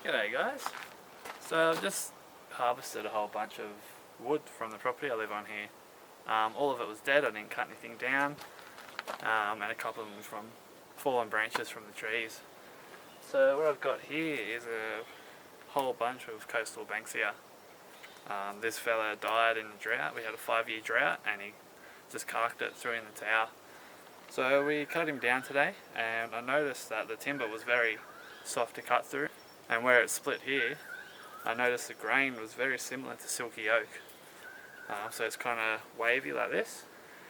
G'day guys. So I've just harvested a whole bunch of wood from the property I live on here. All of it was dead, I didn't cut anything down, and a couple of them from fallen branches from the trees. So what I've got here is a whole bunch of coastal Banksia. This fella died in the drought. We had a 5-year drought and he just carked it, threw in the tower. So we cut him down today, and I noticed that the timber was very soft to cut through, and where it split here I noticed the grain was very similar to silky oak. So it's kind of wavy like this,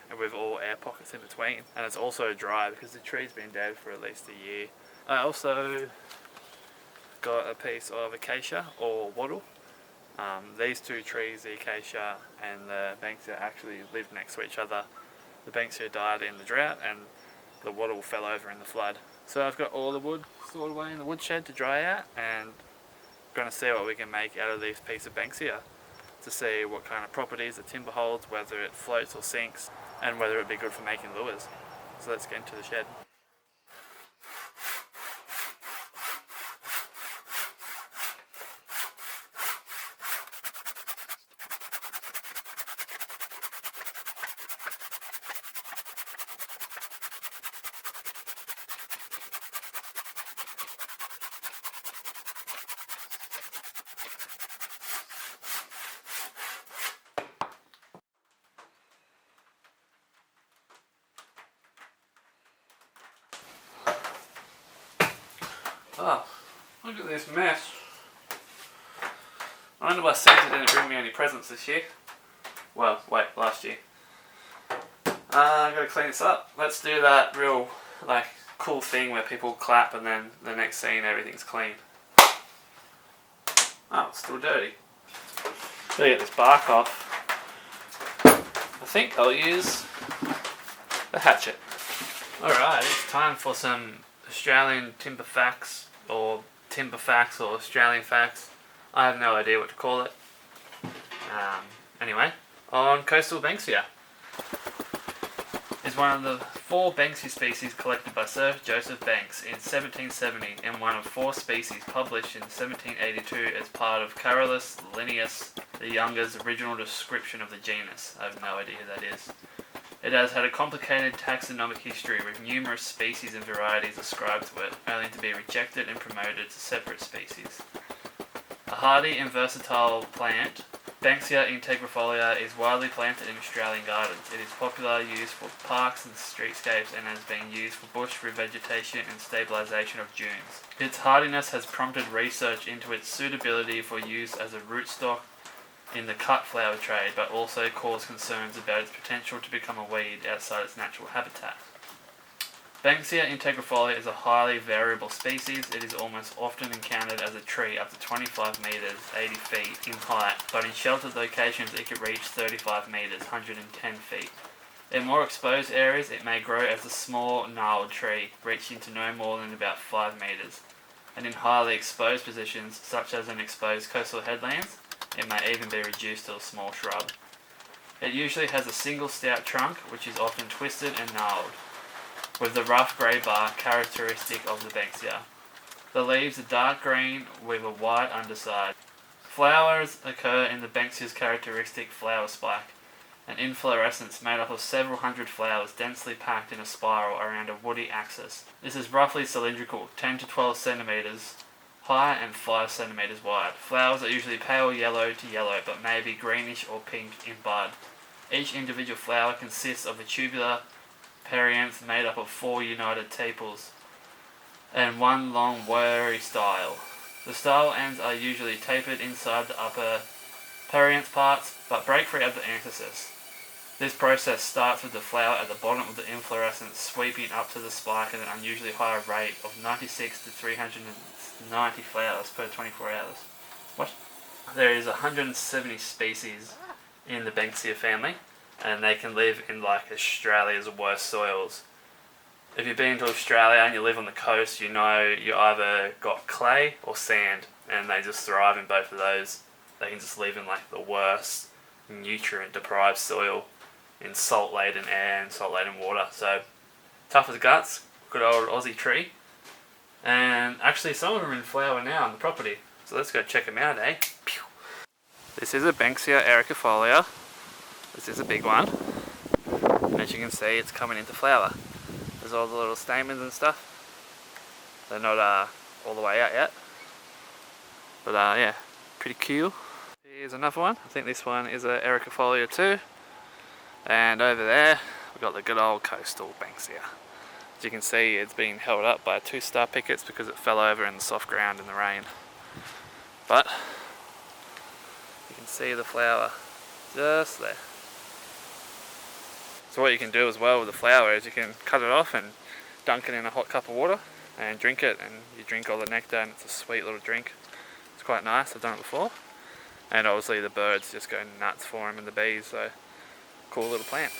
and with all air pockets in between, and it's also dry because the tree's been dead for at least a year. I also got a piece of acacia or wattle. These two trees, the acacia and the Banksia, actually lived next to each other. The Banksia died in the drought and the wattle fell over in the flood. So I've got all the wood stored away in the woodshed to dry out, and I'm going to see what we can make out of these pieces of Banksia to see what kind of properties the timber holds, whether it floats or sinks, and whether it'd be good for making lures. So let's get into the shed. Oh, look at this mess. I wonder why Santa didn't bring me any presents this year. Well, wait, last year. I gotta clean this up. Let's do that real, cool thing where people clap and then the next scene everything's clean. Oh, it's still dirty. Gotta get this bark off. I think I'll use the hatchet. Alright, it's time for some Australian timber facts, or Australian facts. I have no idea what to call it. Anyway, on coastal Banksia is one of the 4 Banksia species collected by Sir Joseph Banks in 1770, and one of 4 species published in 1782 as part of Carolus Linnaeus the Younger's original description of the genus. I have no idea who that is. It has had a complicated taxonomic history with numerous species and varieties ascribed to it, only to be rejected and promoted to separate species. A hardy and versatile plant, Banksia integrifolia is widely planted in Australian gardens. It is popular use for parks and streetscapes and has been used for bush revegetation and stabilisation of dunes. Its hardiness has prompted research into its suitability for use as a rootstock in the cut flower trade, but also caused concerns about its potential to become a weed outside its natural habitat. Banksia integrifolia is a highly variable species. It is almost often encountered as a tree up to 25 metres, 80 feet in height, but in sheltered locations it can reach 35 metres, 110 feet. In more exposed areas it may grow as a small gnarled tree, reaching to no more than about 5 metres, and in highly exposed positions, such as in exposed coastal headlands, it may even be reduced to a small shrub. It usually has a single stout trunk, which is often twisted and gnarled, with the rough grey bark characteristic of the Banksia. The leaves are dark green with a white underside. Flowers occur in the Banksia's characteristic flower spike, an inflorescence made up of several hundred flowers densely packed in a spiral around a woody axis. This is roughly cylindrical, 10 to 12 centimetres high and 5 centimetres wide. Flowers are usually pale yellow to yellow, but may be greenish or pink in bud. Each individual flower consists of a tubular perianth made up of 4 united tepals and 1 long wiry style. The style ends are usually tapered inside the upper perianth parts, but break free at the antithesis. This process starts with the flower at the bottom of the inflorescence sweeping up to the spike at an unusually high rate of 96 to 390 flowers per 24 hours. What? There is 170 species in the Banksia family, and they can live in Australia's worst soils. If you've been to Australia and you live on the coast, you know you either got clay or sand, and they just thrive in both of those. They can just live in the worst nutrient deprived soil in salt laden air and salt laden water. So tough as guts, good old Aussie tree. And actually some of them are in flower now on the property. So let's go check them out, eh? Pew. This is a Banksia ericofolia. This is a big one. And as you can see, it's coming into flower. There's all the little stamens and stuff. They're not all the way out yet. But yeah, pretty cool. Here's another one. I think this one is a ericofolia too. And over there, we've got the good old coastal Banksia. As you can see, it's been held up by 2 star pickets because it fell over in the soft ground in the rain. But you can see the flower just there. So what you can do as well with the flower is you can cut it off and dunk it in a hot cup of water and drink it, and you drink all the nectar and it's a sweet little drink. It's quite nice, I've done it before. And obviously the birds just go nuts for them and the bees, so cool little plant.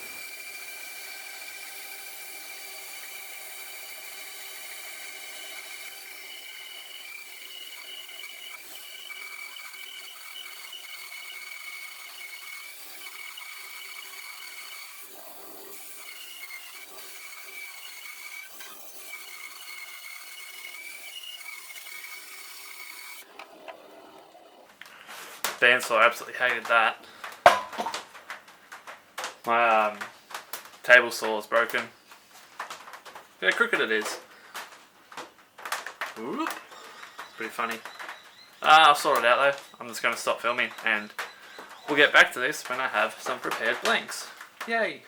Bandsaw absolutely hated that. My table saw is broken. Look how crooked it is. Whoop. Pretty funny. I'll sort it out though. I'm just going to stop filming and we'll get back to this when I have some prepared blanks. Yay!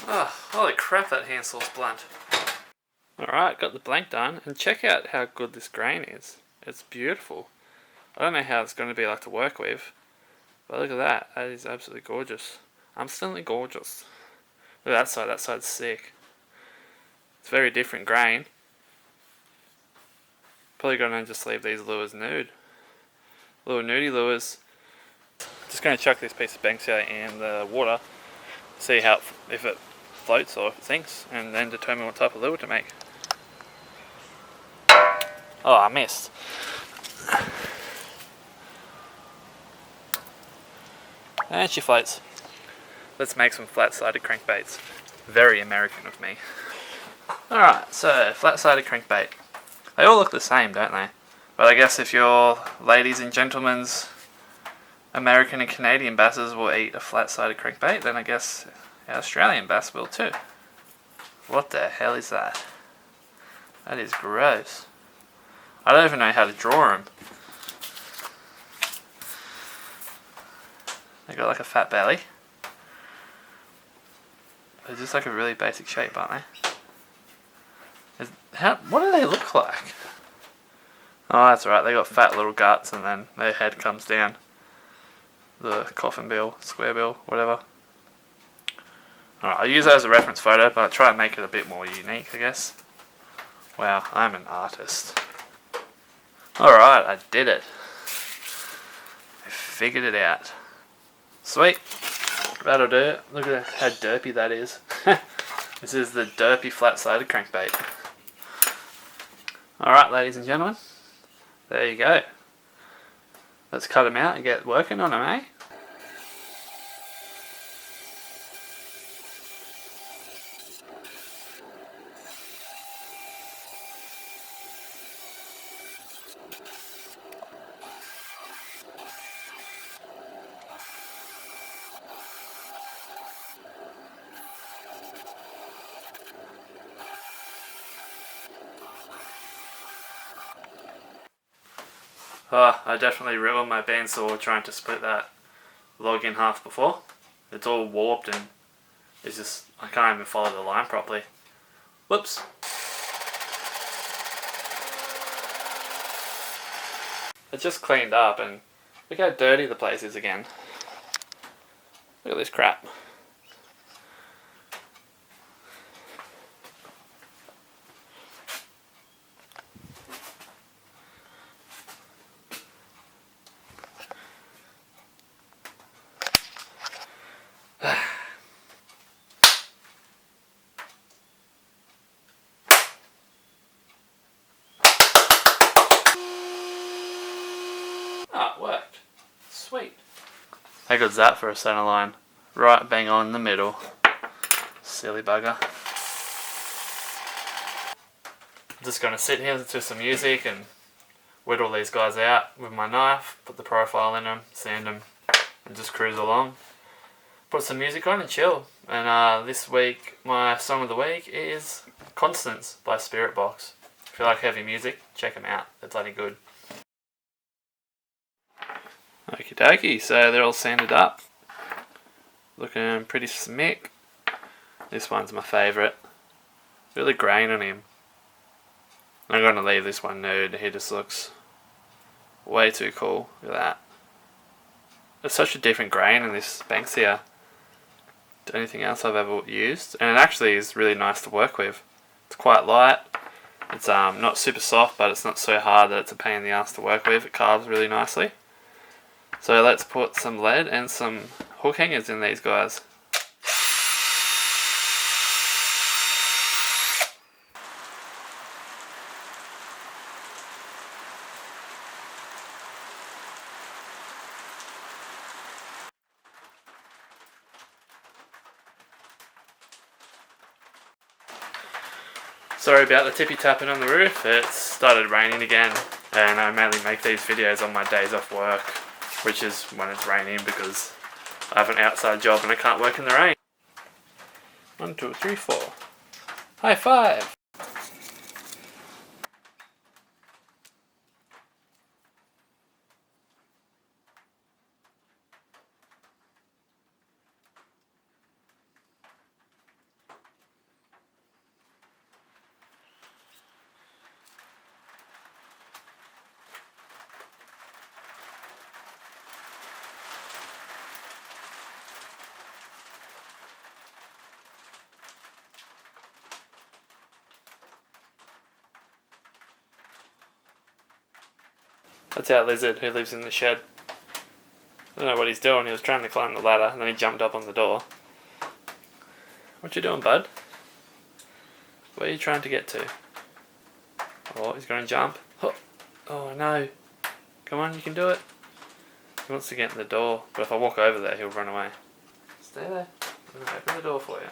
Oh, holy crap, that handsaw's blunt. Alright, got the blank done, and check out how good this grain is. It's beautiful. I don't know how it's going to be like to work with, but look at that. That is absolutely gorgeous. Absolutely gorgeous. Look at that side's sick. It's very different grain. Probably going to just leave these lures nude. Little nudie lures. Just going to chuck this piece of Banksia in the water, see how if it floats or if it sinks, and then determine what type of lure to make. Oh, I missed. And she floats. Let's make some flat-sided crankbaits. Very American of me. Alright, so flat-sided crankbait. They all look the same, don't they? But I guess if your ladies and gentlemen's American and Canadian basses will eat a flat-sided crankbait, then I guess our Australian bass will too. What the hell is that? That is gross. I don't even know how to draw them. They got like a fat belly. They're just like a really basic shape, aren't they? What do they look like? Oh, that's right. They got fat little guts, and then their head comes down. The coffin bill, square bill, whatever. Alright, I'll use that as a reference photo, but I'll try and make it a bit more unique, I guess. Wow, I'm an artist. Alright, I did it. I figured it out. Sweet. That'll do it. Look at how derpy that is. This is the derpy flat-sided crankbait. Alright, ladies and gentlemen. There you go. Let's cut them out and get working on them, eh? Oh, I definitely ruined my bandsaw trying to split that log in half before. It's all warped and it's just, I can't even follow the line properly. Whoops. It's just cleaned up and look how dirty the place is again. Look at this crap. How good's that for a centre line? Right bang on in the middle. Silly bugger. I'm just going to sit here to some music and whittle these guys out with my knife, put the profile in them, sand them, and just cruise along. Put some music on and chill. And this week, my song of the week is Constance by Spirit Box. If you like heavy music, check them out. They're bloody good. Okie dokie, so they're all sanded up. Looking pretty smick. This one's my favourite. Really grain on him. I'm going to leave this one nude. He just looks way too cool. Look at that. There's such a different grain in this Banksia to anything else I've ever used. And it actually is really nice to work with. It's quite light. It's not super soft, but it's not so hard that it's a pain in the ass to work with. It carves really nicely. So let's put some lead and some hook hangers in these guys. Sorry about the tippy tapping on the roof. It started raining again, and I mainly make these videos on my days off work, which is when it's raining because I have an outside job and I can't work in the rain. 1, 2, 3, 4. High five! That's our lizard who lives in the shed. I don't know what he's doing. He was trying to climb the ladder and then he jumped up on the door. What you doing, bud? Where are you trying to get to? Oh, he's going to jump. Oh no. Come on, you can do it. He wants to get in the door, but if I walk over there, he'll run away. Stay there. I'm going to open the door for you.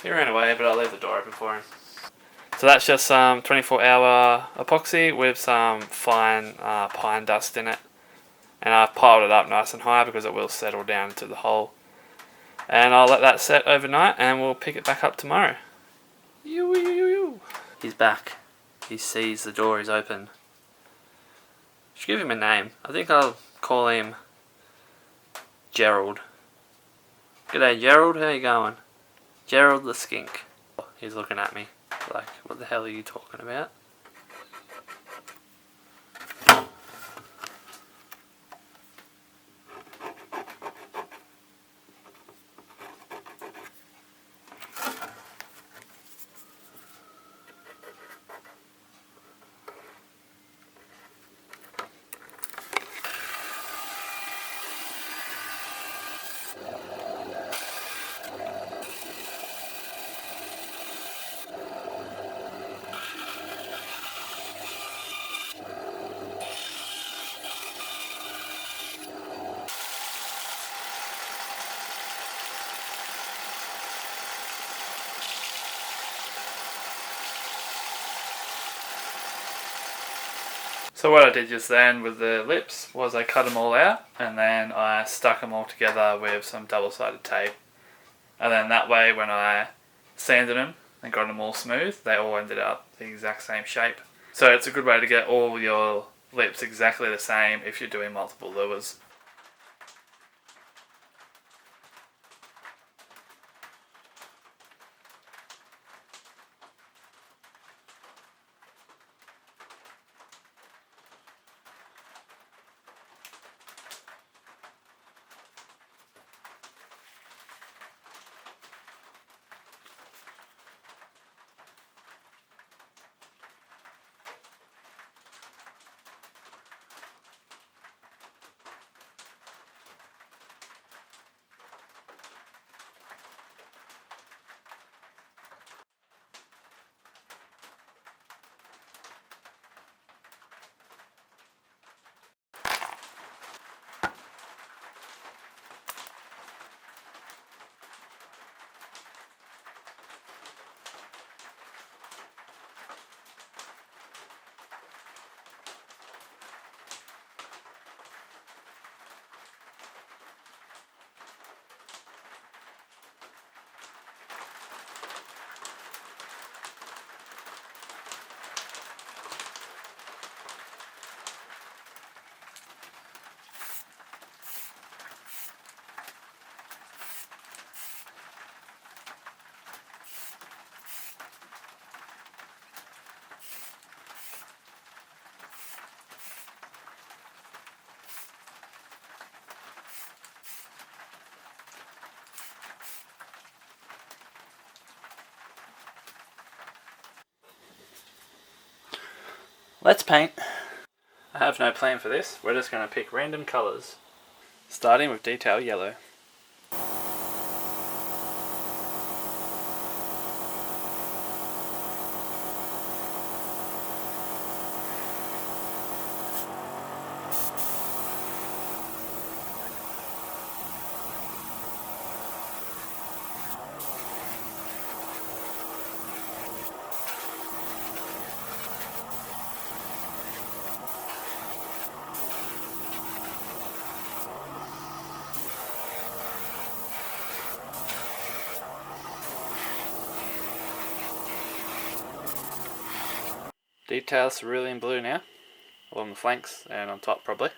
He ran away, but I'll leave the door open for him. So that's just some 24-hour epoxy with some fine pine dust in it. And I've piled it up nice and high because it will settle down into the hole. And I'll let that set overnight and we'll pick it back up tomorrow. He's back. He sees the door is open. Should give him a name. I think I'll call him Gerald. G'day Gerald, how you going? Gerald the skink. He's looking at me like, what the hell are you talking about? So what I did just then with the lips was I cut them all out and then I stuck them all together with some double-sided tape. And then that way when I sanded them and got them all smooth, they all ended up the exact same shape. So it's a good way to get all your lips exactly the same if you're doing multiple lures. Let's paint. I have no plan for this. We're just going to pick random colours. Starting with detail yellow. Detail cerulean blue now, along the flanks and on top probably.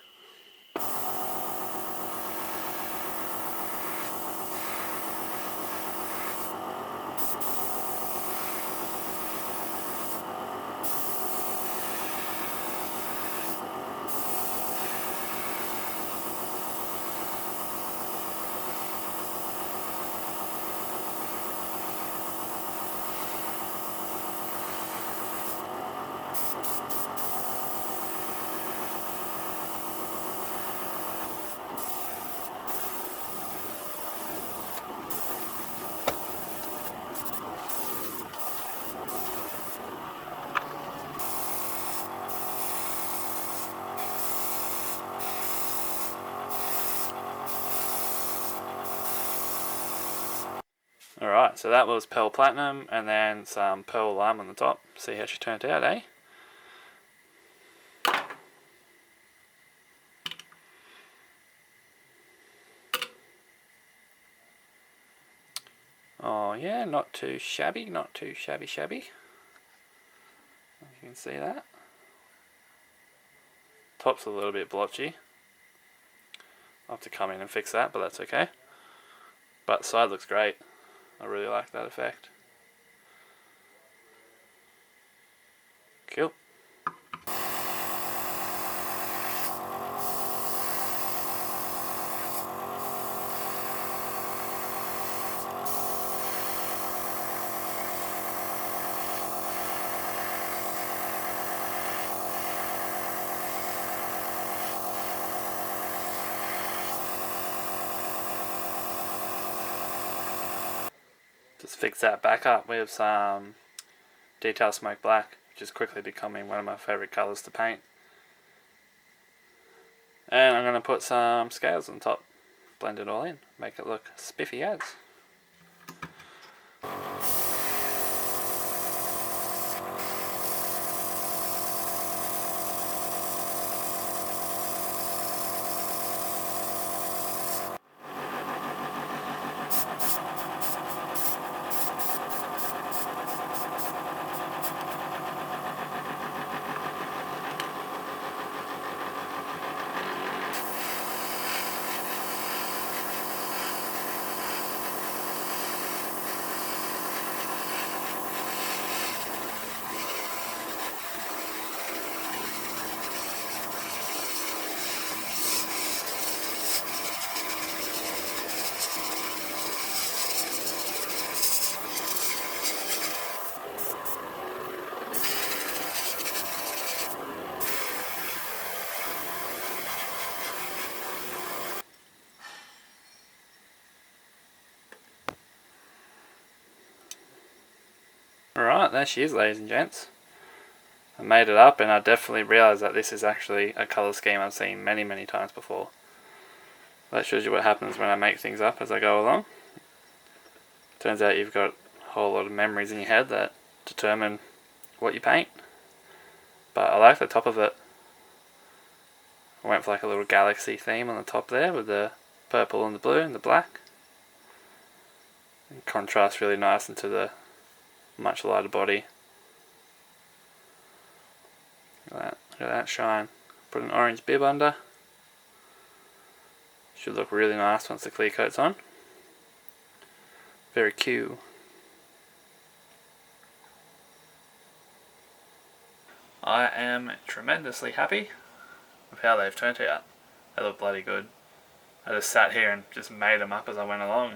Alright, so that was Pearl Platinum and then some Pearl Lime on the top. See how she turned out, eh? Oh yeah, not too shabby, not too shabby. You can see that. Top's a little bit blotchy. I'll have to come in and fix that, but that's okay. But the side looks great. I really like that effect. Cool. Just fix that back up with some Detail Smoke Black, which is quickly becoming one of my favourite colours to paint. And I'm going to put some scales on top, blend it all in, make it look spiffy as. Alright, there she is, ladies and gents. I made it up and I definitely realised that this is actually a colour scheme I've seen many times before. That shows you what happens when I make things up as I go along. Turns out you've got a whole lot of memories in your head that determine what you paint. But I like the top of it. I went for like a little galaxy theme on the top there with the purple and the blue and the black. It contrasts really nice into the much lighter body. Look at that shine. Put an orange bib under. Should look really nice once the clear coat's on. Very cute. I am tremendously happy with how they've turned out. They look bloody good. I just sat here and just made them up as I went along.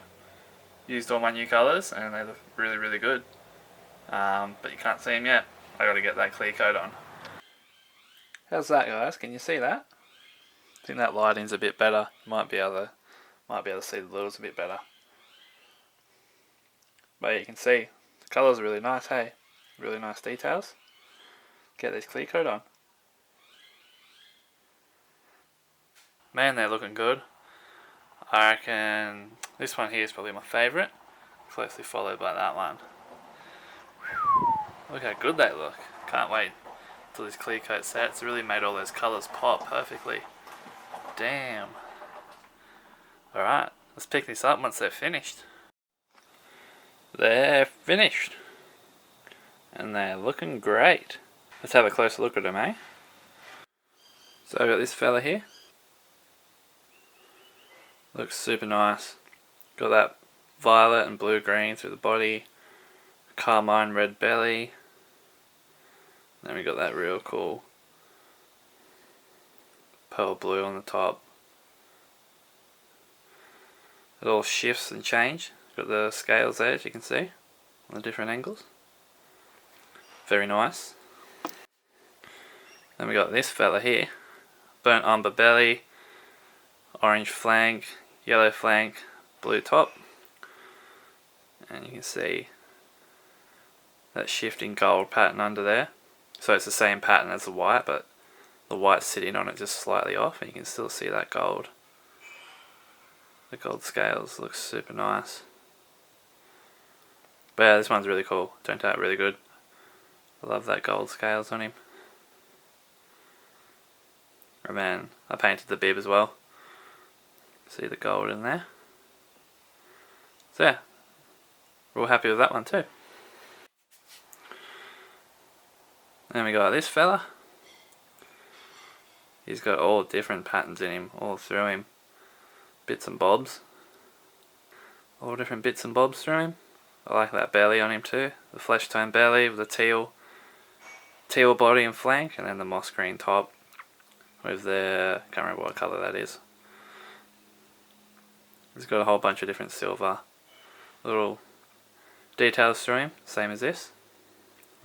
Used all my new colours and they look really good. But you can't see them yet. I got to get that clear coat on. How's that, guys? Can you see that? I think that lighting's a bit better. Might be able to see the lures a bit better. But you can see the colours are really nice, hey? Really nice details. Get this clear coat on. Man, they're looking good. I reckon this one here is probably my favourite. Closely followed by that one. Look how good they look. Can't wait till this clear coat sets. It really made all those colours pop perfectly. Damn. Alright, let's pick this up once they're finished. They're finished. And they're looking great. Let's have a closer look at them, eh? So I've got this fella here. Looks super nice. Got that violet and blue green through the body. Carmine red belly. Then we got that real cool pearl blue on the top. It all shifts and changes. Got the scales there, as you can see, on the different angles. Very nice. Then we got this fella here. Burnt umber belly, orange flank, yellow flank, blue top. And you can see that shifting gold pattern under there. So it's the same pattern as the white, but the white's sitting on it just slightly off, and you can still see that gold. The gold scales look super nice. But yeah, this one's really cool. Turned out really good. I love that gold scales on him. And then I painted the bib as well. See the gold in there. So yeah, we're all happy with that one too. Then we got this fella. He's got all different patterns in him, all through him. Bits and bobs. All different bits and bobs through him. I like that belly on him too. The flesh tone belly with the teal body and flank, and then the moss green top with the, can't remember what colour that is. He's got a whole bunch of different silver little details through him, same as this.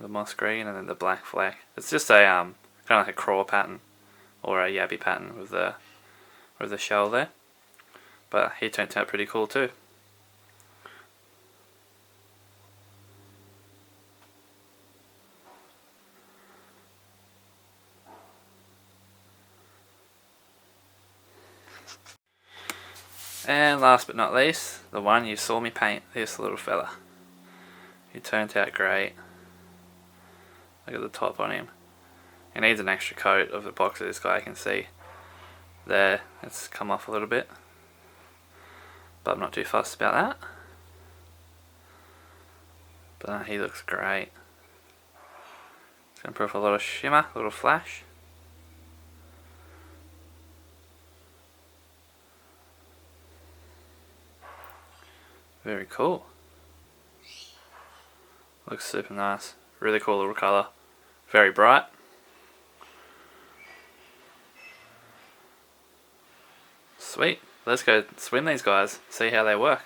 The moss green and then the black fleck. It's just a kind of like a craw pattern or a yabby pattern with the shell there. But he turned out pretty cool too. And last but not least, the one you saw me paint, this little fella. He turned out great. Look at the top on him. He needs an extra coat of epoxy, this guy, I can see. There, it's come off a little bit. But I'm not too fussed about that. But he looks great. It's going to put a lot of shimmer, a little flash. Very cool. Looks super nice. Really cool little colour. Very bright. Sweet. Let's go swim these guys. See how they work.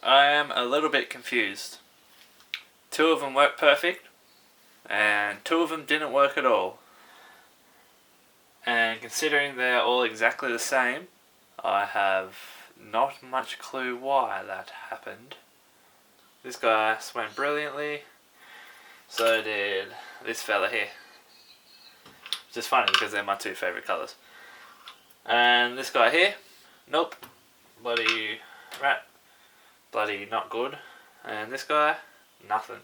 I am a little bit confused. 2 of them worked perfect, and 2 of them didn't work at all. And considering they're all exactly the same, I have not much clue why that happened. This guy swam brilliantly, so did this fella here. which is funny because they're my two favourite colours. And this guy here, nope, bloody rat, bloody not good. And this guy, nothing,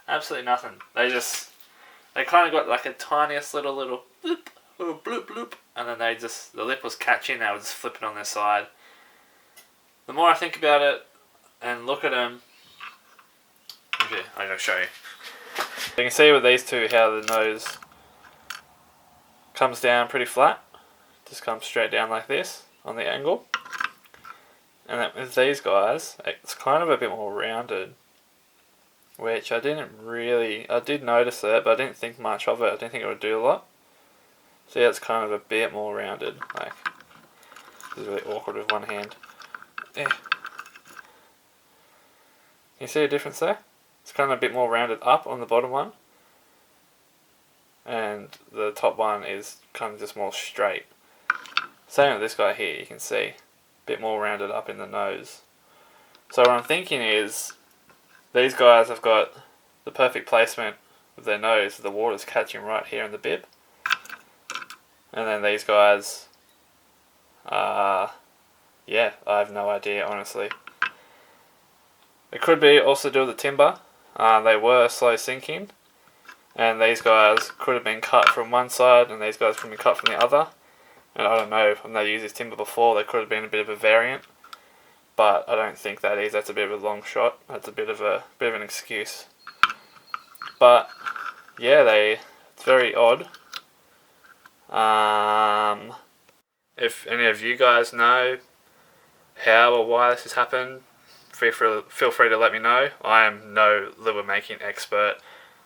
absolutely nothing. They kind of got like a tiniest little bloop, bloop, bloop, and then the lip was catching, they were just flipping on their side. The more I think about it and look at them, okay, I'm going to show you. You can see with these two how the nose comes down pretty flat, just comes straight down like this on the angle. And then with these guys, it's kind of a bit more rounded, which I did notice it, but I didn't think much of it. I didn't think it would do a lot. So yeah, it's kind of a bit more rounded. Like, this is really awkward with one hand. There. Can you see a difference there? It's kind of a bit more rounded up on the bottom one. And the top one is kind of just more straight. Same with this guy here, you can see. A bit more rounded up in the nose. So what I'm thinking is, these guys have got the perfect placement with their nose. The water's catching right here in the bib. And then these guys, yeah, I have no idea, honestly. It could be also due to the timber. They were slow sinking. And these guys could have been cut from one side and these guys could have been cut from the other. And I don't know, I've never used this timber before, there could have been a bit of a variant. But I don't think that is. That's a bit of a long shot. That's a bit of an excuse. But yeah, it's very odd. If any of you guys know how or why this has happened, feel free to let me know. I am no lure making expert.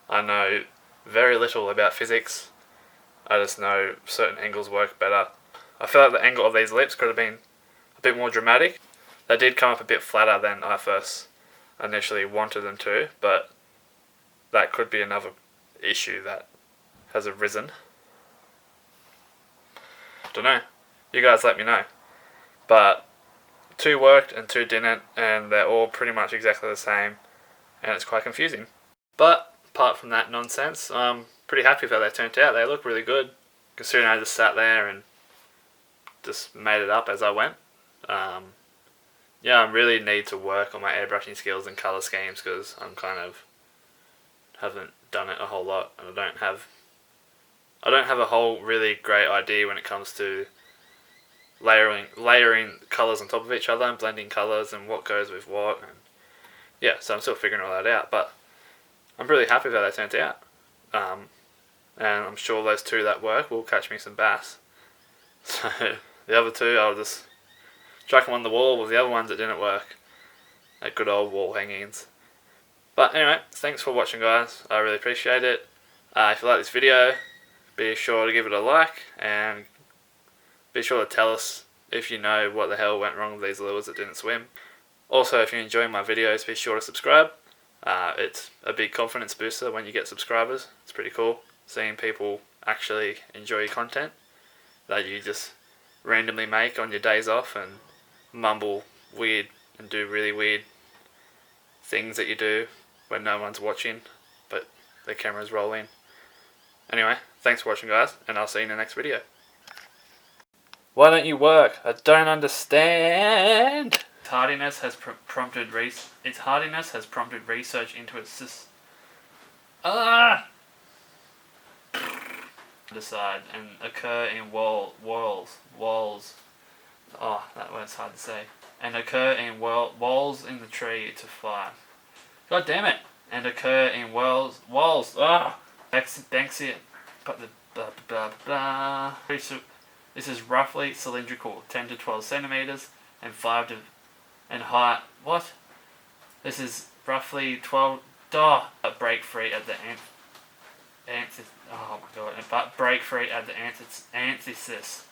I know very little about physics. I just know certain angles work better. I feel like the angle of these lips could have been a bit more dramatic. They did come up a bit flatter than I first initially wanted them to, but that could be another issue that has arisen. Don't know. You guys let me know. But 2 worked and 2 didn't, and they're all pretty much exactly the same, and it's quite confusing. But apart from that nonsense, I'm pretty happy with how they turned out. They look really good, considering I just sat there and just made it up as I went. Yeah, I really need to work on my airbrushing skills and colour schemes because I'm haven't done it a whole lot, and I don't have a whole really great idea when it comes to layering colours on top of each other and blending colours and what goes with what. And yeah, so I'm still figuring all that out, but I'm really happy with how they turned out. And I'm sure those 2 that work will catch me some bass. So the other 2, I'll just chuck them on the wall with the other ones that didn't work. Like good old wall hangings. But anyway, thanks for watching, guys. I really appreciate it. If you like this video, be sure to give it a like, and be sure to tell us if you know what the hell went wrong with these lures that didn't swim. Also, if you're enjoying my videos, be sure to subscribe. It's a big confidence booster when you get subscribers. It's pretty cool seeing people actually enjoy your content that you just randomly make on your days off and mumble weird and do really weird things that you do when no one's watching but the camera's rolling. Anyway, thanks for watching, guys, and I'll see you in the next video. Why don't you work? I don't understand. Its hardiness has prompted research into its decide and occur in walls. Oh, that word's hard to say. And occur in walls in the tree to fly. God damn it! And occur in walls. Ah, Banksia. But the blah blah. This is roughly cylindrical, 10 to 12 centimeters, and 5 to height. What? This is roughly 12. Break free at the antithesis. Oh my god! But break free at the antithesis.